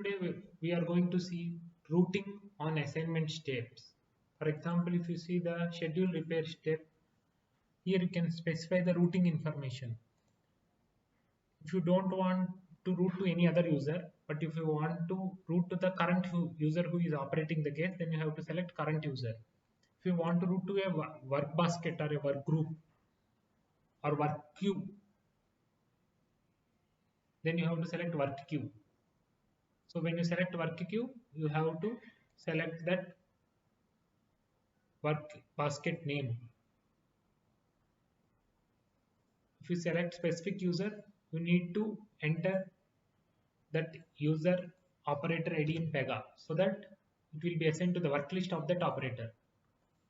Today we are going to see routing on assignment steps. For example, if you see the schedule repair step, here you can specify the routing information. If you don't want to route to any other user, but if you want to route to the current user who is operating the case, then you have to select current user. If you want to route to a work basket or a work group or work queue, then you have to select work queue. So when you select work queue, you have to select that work basket name. If you select specific user, you need to enter that user operator ID in Pega so that it will be assigned to the work list of that operator.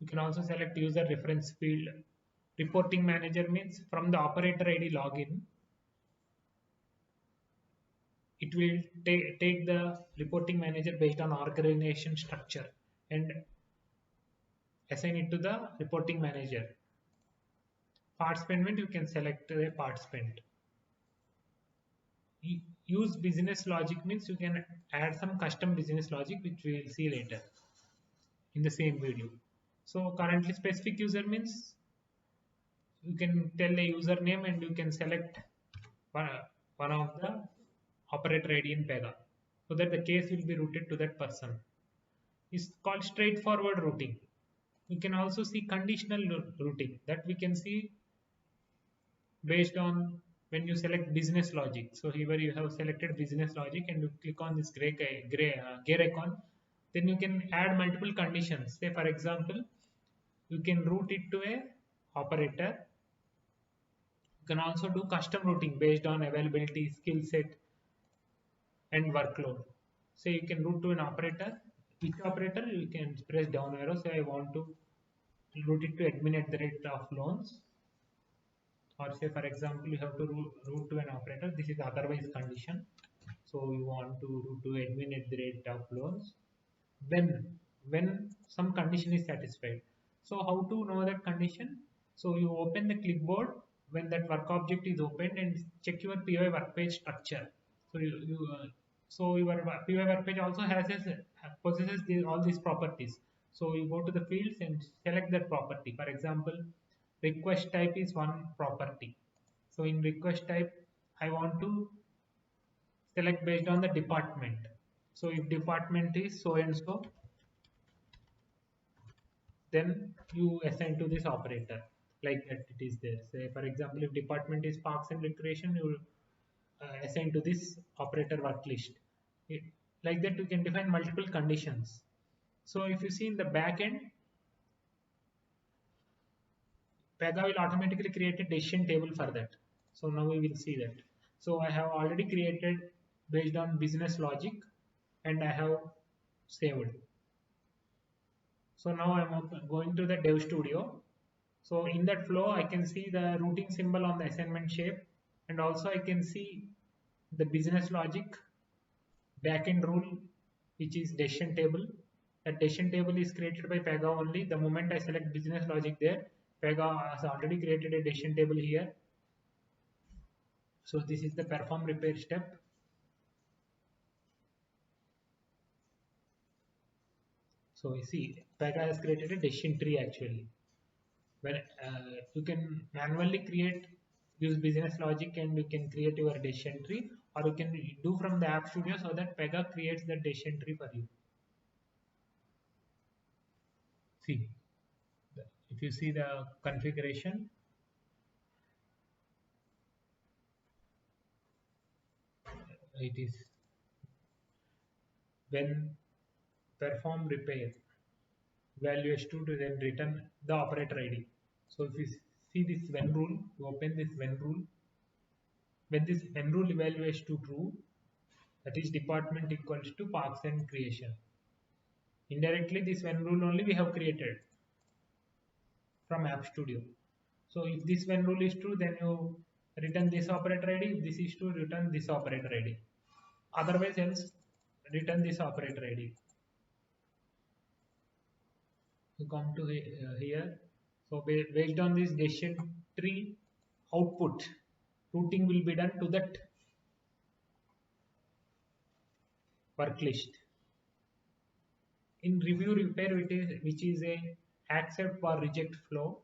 You can also select user reference field. Reporting manager means from the operator ID login, it will take the reporting manager based on organization structure and assign it to the reporting manager. Participant, you can select a participant. Use business logic means you can add some custom business logic which we will see later in the same video. So currently specific user means you can tell a username and you can select one of the operator ID in Pega so that the case will be routed to that person. It's called straightforward routing. You can also see conditional routing that we can see based on when you select business logic. So here you have selected business logic and you click on this gear icon, then you can add multiple conditions. Say for example, you can route it to a operator. You can also do custom routing based on availability, skill set and workload. Say you can route to an operator. Which operator? You can press down arrow. Say I want to route it to admin at the rate of loans. Or say for example you have to route to an operator, this is otherwise condition, so you want to route to admin at the rate of loans when some condition is satisfied. So how to know that condition? So you open the clipboard when that work object is opened and check your PY work page structure. So so your PY work page also possesses all these properties. So you go to the fields and select that property. For example, request type is one property. So in request type, I want to select based on the department. So if department is so and so, then you assign to this operator like that it is there. Say for example, if department is parks and recreation, you assign to this operator work list. Like that you can define multiple conditions. So if you see in the back end, Pega will automatically create a decision table for that. So now we will see that. So I have already created based on business logic and I have saved. So now I'm going to the Dev Studio. So in that flow, I can see the routing symbol on the assignment shape and also I can see the business logic backend rule, which is decision table. That decision table is created by Pega only. The moment I select business logic there, Pega has already created a decision table here. So this is the perform repair step. So you see, Pega has created a decision tree actually. When you can manually use business logic and you can create your decision tree, or you can do from the App Studio so that Pega creates the decision tree for you. See, if you see the configuration, it is when perform repair value s2 to then return the operator ID. So if you see this when rule, you open this when rule. When this when rule evaluates to true, that is department equals to parks and creation. Indirectly, this when rule only we have created from App Studio. So if this when rule is true, then you return this operator ID. If this is true, return this operator ID. Otherwise, else return this operator ID. You come to here. So based on this decision tree output, routing will be done to that work list. In review repair, which is a accept or reject flow.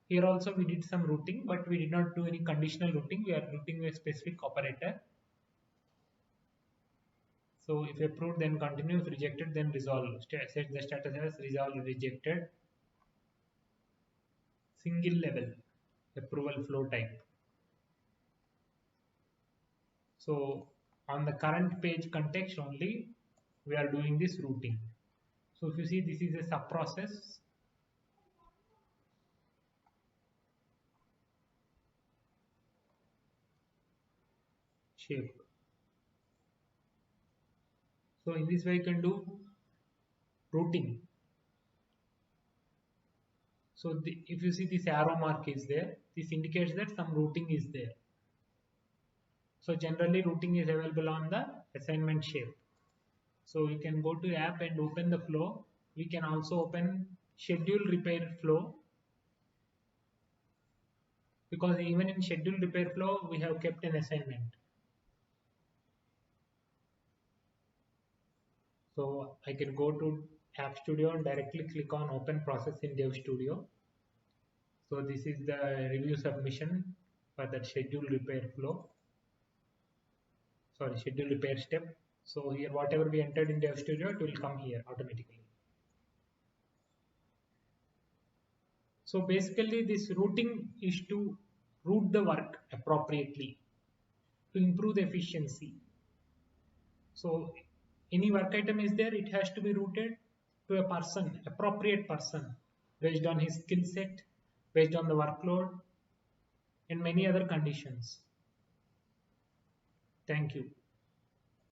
Here also we did some routing, but we did not do any conditional routing. We are routing a specific operator. So if approved, then continue. If rejected, then resolve. Set the status as resolved, rejected. Single level approval flow type. So on the current page context only, we are doing this routing. So if you see, this is a sub process. Shape. So in this way you can do routing. So if you see this arrow mark is there, this indicates that some routing is there. So generally routing is available on the assignment shape. So you can go to app and open the flow. We can also open schedule repair flow, because even in schedule repair flow we have kept an assignment. So I can go to App Studio and directly click on open process in Dev Studio. So this is the review submission for that schedule repair flow. Sorry, schedule repair step. So here whatever we entered in Dev Studio, it will come here automatically. So basically this routing is to route the work appropriately to improve the efficiency. So any work item is there, it has to be routed to a person, appropriate person, based on his skill set, based on the workload, and many other conditions. Thank you.